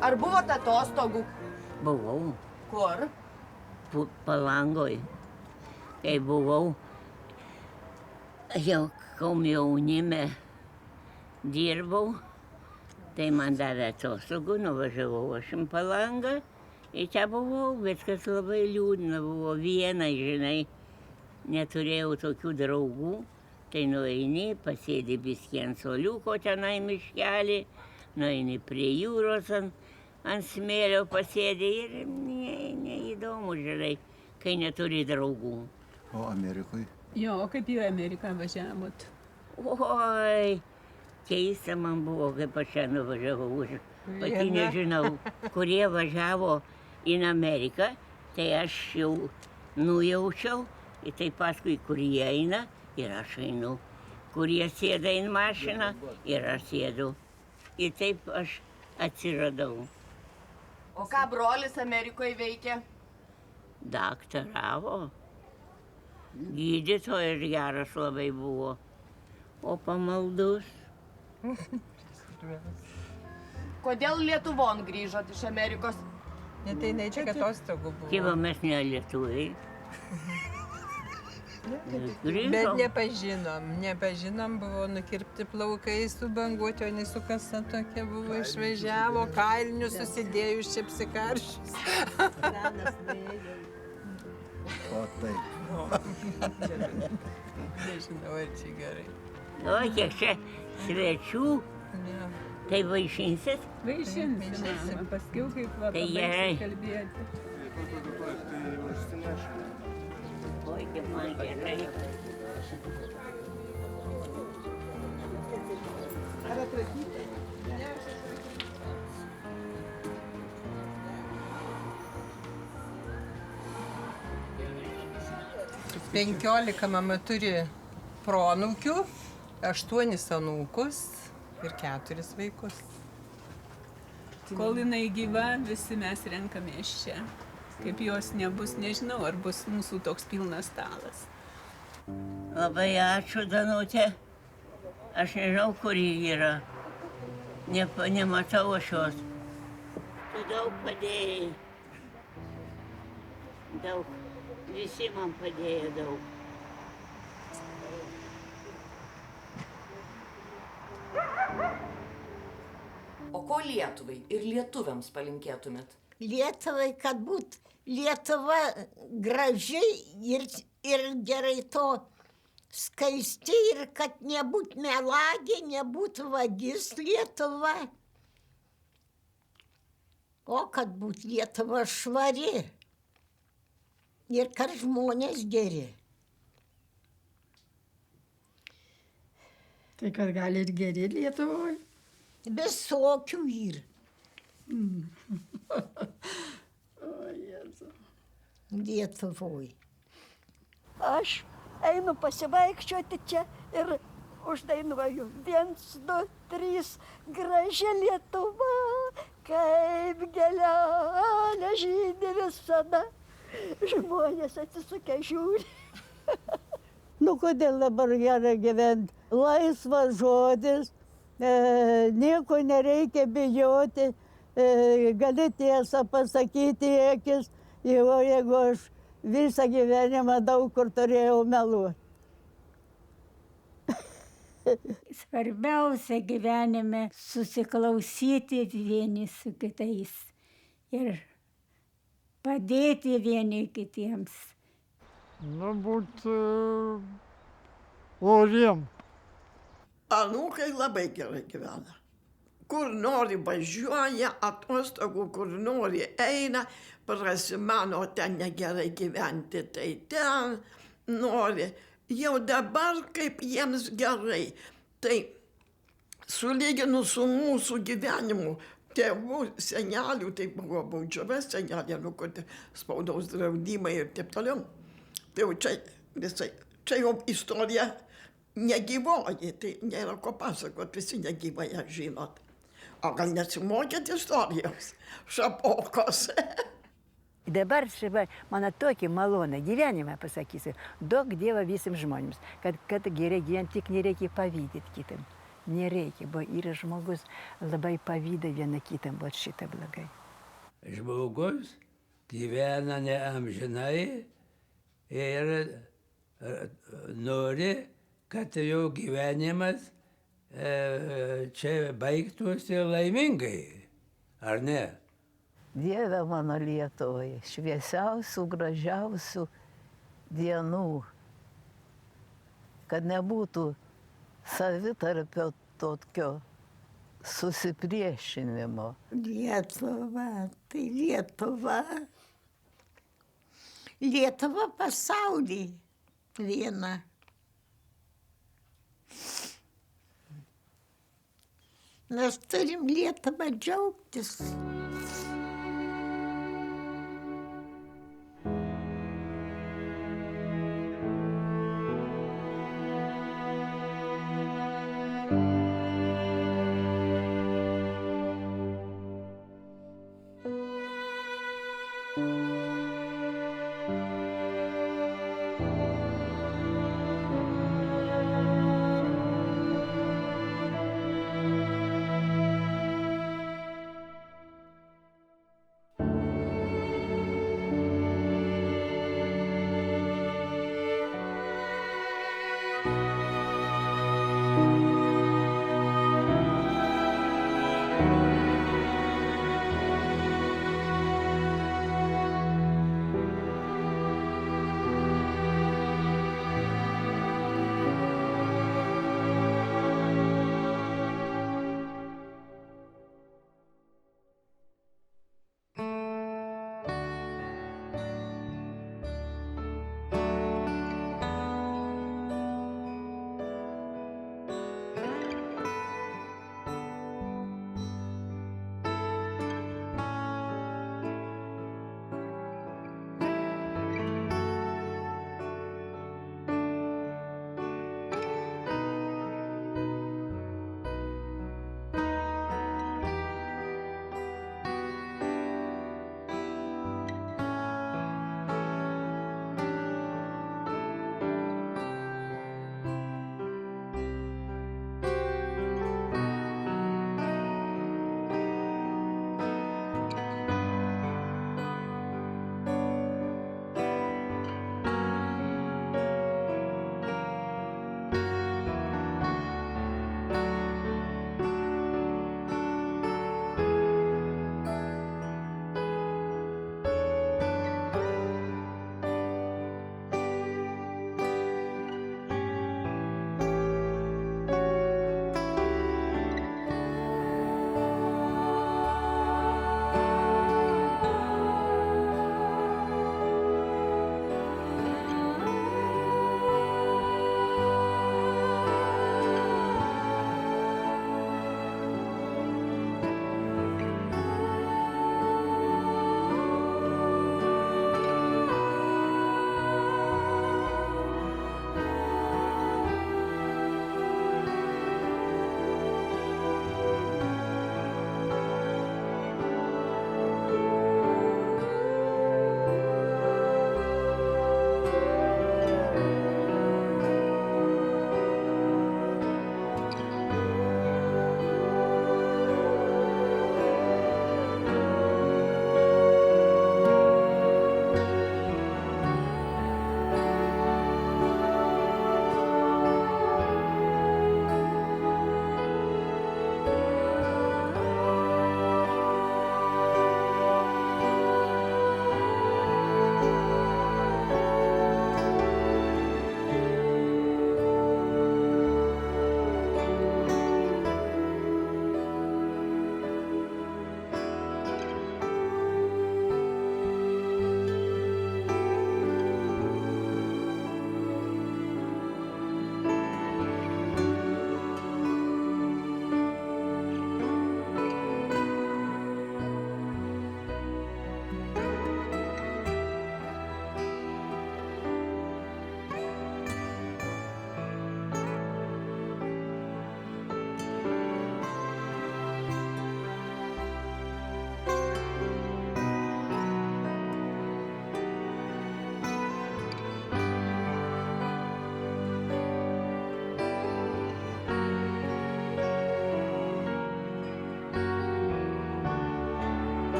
Ar buvot atostogų? Buvau. Kur? Palangoj. Kai buvau jau jaunime dirbau, tai man davė atostogų, nuvažiavau aš į Palangą. Ir čia buvau, bet kas labai liūdna buvo. Viena, žinai, neturėjau tokių draugų. Tai nueini, pasėdi biskį ant soliuko tenai miškelį, nueini prie jūros ant smėlio pasėdi ir neįdomu, žinai, kai neturi draugų. O Amerikoj? Jo, kaip į Ameriką važiavot? Oi, keista man buvo, kaip aš čia nuvažiavau. Pati nežinau, kurie važiavo į Ameriką, tai aš jau nujaučiau, ir tai paskui, kur jie eina, ir aš einu. Kurie sėda į mašiną, ir aš sėdu. Ir taip aš atsiradau. O ką brolis Amerikoje veikia? Daktaravo. Gydytojas geras labai buvo. O pamaldus. Kodėl Lietuvon grįžot iš Amerikos? Ne, tai ne čia atostogų buvo. Kiva mes ne lietuviai. Bet nepažinom, buvo nukirpti plaukai su banguotė, o ne su kasa tokia buvo, išvažiavo, kailinius susidėjus, čia apsikaršius. O taip. Nežinau, ar čia gerai. O, kiek čia svečių, tai vaišinsit? Vaišinsim, paskiau kaip va, Tai gerai. kalbėti. Oi, kaip man gerai. Penkiolika mama turi proanūkių, 8 anūkus ir 4 vaikus. Kol jinai gyva, visi mes renkamės čia. Kaip jos nebus, nežinau, ar bus mūsų toks pilnas stalas. Labai ačiū, Danutė. Aš nežinau, kur ji yra. Nematau aš jos. Tu daug padėjai. Daug. Visi man padėjo daug. O ko Lietuvai ir lietuviams palinkėtumėt? Lietuvai, kad būt Lietuva gražiai ir gerai to skaisti ir kad nebūt melagė, nebūt vagis Lietuva. O kad būt Lietuva švari ir kad žmonės geri. Tai kad gali ir geri Lietuvoje? Visokių ir. Lietuvoje. Aš einu pasivaikščioti čia ir uždainuoju. 1, 2, 3, graži Lietuva, kaip gėlelė žydi visada. Žmonės atsisukę žiūri. Nu, kodėl dabar gerai gyventi? Laisvas žodis, nieko nereikia bijoti, gali tiesą pasakyti į akis, jeigu aš visą gyvenimą daug kur turėjau meluoti. Svarbiausia gyvenime susiklausyti vieni su kitais ir padėti vieni kitiems. Nu, būt oriem. Anūkai labai gerai gyvena. Kur nori važiuoja, atostogų, kur nori eina, prasimano ten negerai gyventi, tai ten nori. Jau dabar kaip jiems gerai. Tai sulyginu su mūsų gyvenimu. Tėvų, senelių, tai buvo baudžiavės senelė, nu, kur spaudos draudimai ir taip toliau. Tai jau čia visai, čia jau istorija negyvoji, tai nėra ko pasakot, visi negyvai, žinot. O gal nesimokėt istorijos, šapokos. Dabar man tokį maloną gyvenimą pasakysiu, daug Dievo visiems žmonėms, kad gerai gyventi, tik nereikia pavydėti kitam. Nereikia, bo yra žmogus labai pavyda vieną kitam, bet šitą blogai. Žmogus gyvena neamžinai ir nori, kad jo gyvenimas čia baigtųsi laimingai, ar ne? Dieve mano Lietuvoje, šviesiausių, gražiausių dienų, kad nebūtų savitarpio tokio susipriešinimo. Lietuva, tai Lietuva. Lietuva pasaulį viena. Mes turim Lietuvą džiaugtis.